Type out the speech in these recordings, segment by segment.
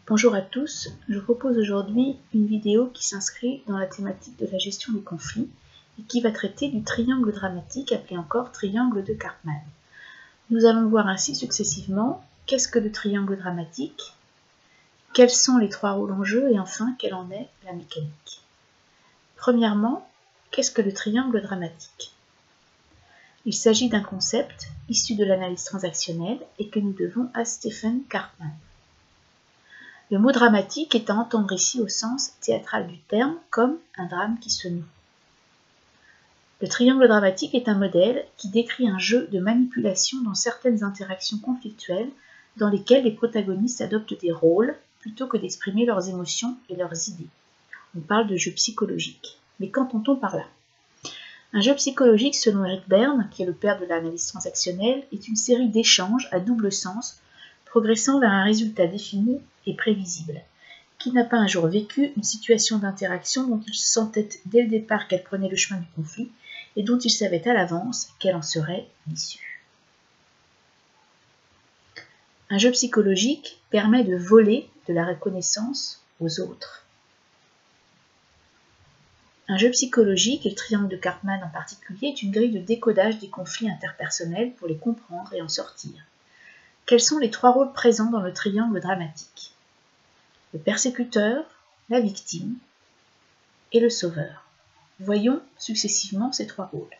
Bonjour à tous, je vous propose aujourd'hui une vidéo qui s'inscrit dans la thématique de la gestion des conflits et qui va traiter du triangle dramatique appelé encore triangle de Karpman. Nous allons voir ainsi successivement qu'est-ce que le triangle dramatique, quels sont les trois rôles en jeu et enfin quelle en est la mécanique. Premièrement, qu'est-ce que le triangle dramatique? Il s'agit d'un concept issu de l'analyse transactionnelle et que nous devons à Stephen Karpman. Le mot dramatique est à entendre ici au sens théâtral du terme, comme un drame qui se noue. Le triangle dramatique est un modèle qui décrit un jeu de manipulation dans certaines interactions conflictuelles dans lesquelles les protagonistes adoptent des rôles plutôt que d'exprimer leurs émotions et leurs idées. On parle de jeu psychologique. Mais qu'entend-on par là? Un jeu psychologique, selon Eric Berne, qui est le père de l'analyse transactionnelle, est une série d'échanges à double sens progressant vers un résultat défini et prévisible. Qui n'a pas un jour vécu une situation d'interaction dont il sentait dès le départ qu'elle prenait le chemin du conflit et dont il savait à l'avance quelle en serait l'issue? Un jeu psychologique permet de voler de la reconnaissance aux autres. Un jeu psychologique, et le triangle de Karpman en particulier, est une grille de décodage des conflits interpersonnels pour les comprendre et en sortir. Quels sont les trois rôles présents dans le triangle dramatique? Le persécuteur, la victime et le sauveur. Voyons successivement ces trois rôles.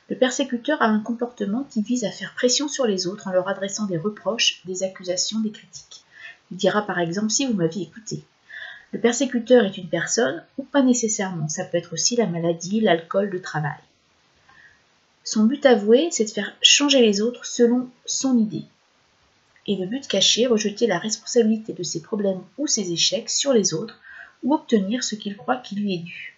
Le persécuteur a un comportement qui vise à faire pression sur les autres en leur adressant des reproches, des accusations, des critiques. Il dira par exemple « si vous m'aviez écouté ». Le persécuteur est une personne, ou pas nécessairement, ça peut être aussi la maladie, l'alcool, le travail. Son but avoué, c'est de faire changer les autres selon son idée. Et le but caché, rejeter la responsabilité de ses problèmes ou ses échecs sur les autres, ou obtenir ce qu'il croit qui lui est dû.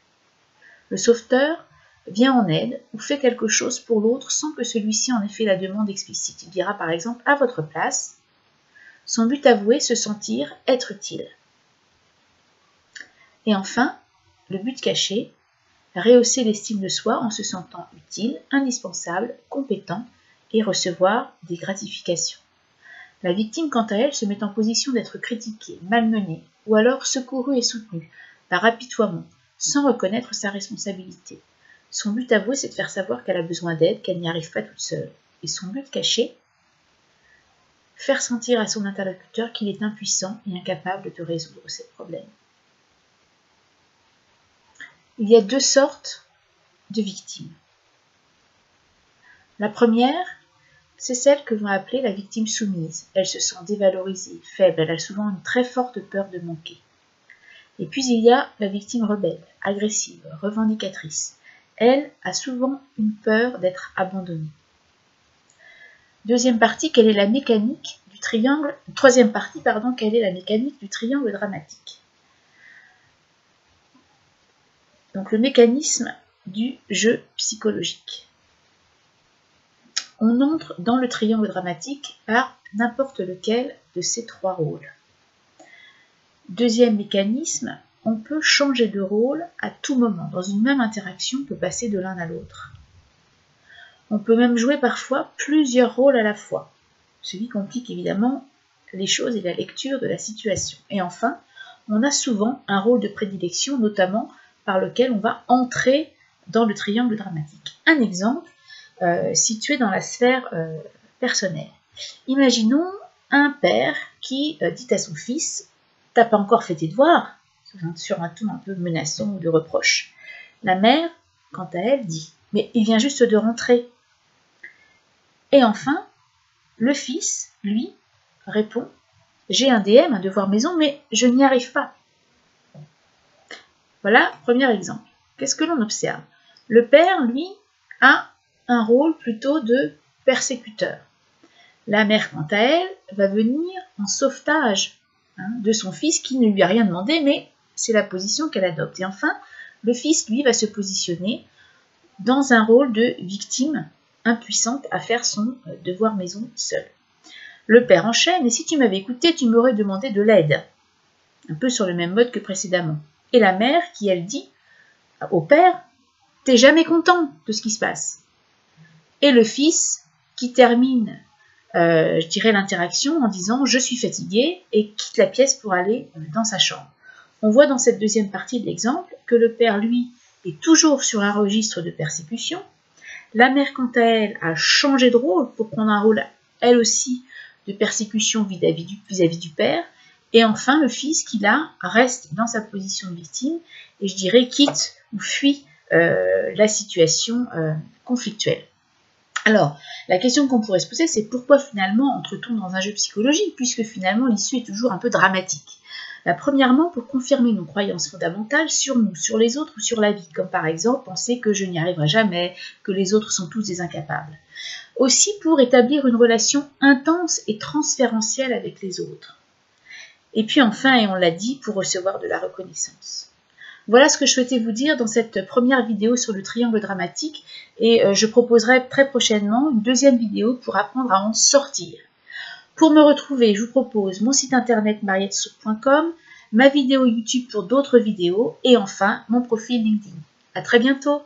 Le sauveteur vient en aide ou fait quelque chose pour l'autre sans que celui-ci en ait fait la demande explicite. Il dira par exemple « à votre place ». Son but avoué, se sentir être utile. Et enfin, le but caché, rehausser l'estime de soi en se sentant utile, indispensable, compétent et recevoir des gratifications. La victime, quant à elle, se met en position d'être critiquée, malmenée, ou alors secourue et soutenue, par apitoiement, sans reconnaître sa responsabilité. Son but avoué, c'est de faire savoir qu'elle a besoin d'aide, qu'elle n'y arrive pas toute seule. Et son but caché, faire sentir à son interlocuteur qu'il est impuissant et incapable de résoudre ses problèmes. Il y a deux sortes de victimes. La première, c'est celle que l'on va appeler la victime soumise. Elle se sent dévalorisée, faible, elle a souvent une très forte peur de manquer. Et puis il y a la victime rebelle, agressive, revendicatrice. Elle a souvent une peur d'être abandonnée. Deuxième partie, quelle est la mécanique du triangle? Troisième partie, pardon, quelle est la mécanique du triangle dramatique? Donc le mécanisme du jeu psychologique. On entre dans le triangle dramatique par n'importe lequel de ces trois rôles. Deuxième mécanisme, on peut changer de rôle à tout moment. Dans une même interaction, on peut passer de l'un à l'autre. On peut même jouer parfois plusieurs rôles à la fois, ce qui complique évidemment les choses et la lecture de la situation. Et enfin, on a souvent un rôle de prédilection, notamment par lequel on va entrer dans le triangle dramatique. Un exemple, situé dans la sphère personnelle. Imaginons un père qui dit à son fils « T'as pas encore fait tes devoirs ?» sur un ton un peu menaçant ou de reproche. La mère, quant à elle, dit « Mais il vient juste de rentrer. » Et enfin, le fils, lui, répond « J'ai un DM, un devoir maison, mais je n'y arrive pas. » Voilà, premier exemple. Qu'est-ce que l'on observe? Le père, lui, a un rôle plutôt de persécuteur. La mère, quant à elle, va venir en sauvetage de son fils qui ne lui a rien demandé, mais c'est la position qu'elle adopte. Et enfin, le fils, lui, va se positionner dans un rôle de victime impuissante à faire son devoir maison seul. Le père enchaîne, et si tu m'avais écouté, tu m'aurais demandé de l'aide. Un peu sur le même mode que précédemment. Et la mère qui, elle, dit au père, t'es jamais content de ce qui se passe. Et le fils qui termine je dirais, l'interaction en disant « je suis fatigué » et quitte la pièce pour aller dans sa chambre. On voit dans cette deuxième partie de l'exemple que le père, lui, est toujours sur un registre de persécution. La mère, quant à elle, a changé de rôle pour prendre un rôle, elle aussi, de persécution vis-à-vis du père. Et enfin, le fils qui, là, reste dans sa position de victime et, je dirais, quitte ou fuit la situation conflictuelle. Alors, la question qu'on pourrait se poser, c'est pourquoi finalement entre-t-on dans un jeu psychologique, puisque finalement l'issue est toujours un peu dramatique. Premièrement, pour confirmer nos croyances fondamentales sur nous, sur les autres ou sur la vie, comme par exemple penser que je n'y arriverai jamais, que les autres sont tous des incapables. Aussi pour établir une relation intense et transférentielle avec les autres. Et puis enfin, et on l'a dit, pour recevoir de la reconnaissance. Voilà ce que je souhaitais vous dire dans cette première vidéo sur le triangle dramatique et je proposerai très prochainement une deuxième vidéo pour apprendre à en sortir. Pour me retrouver, je vous propose mon site internet mariettesouk.com, ma vidéo YouTube pour d'autres vidéos et enfin mon profil LinkedIn. À très bientôt!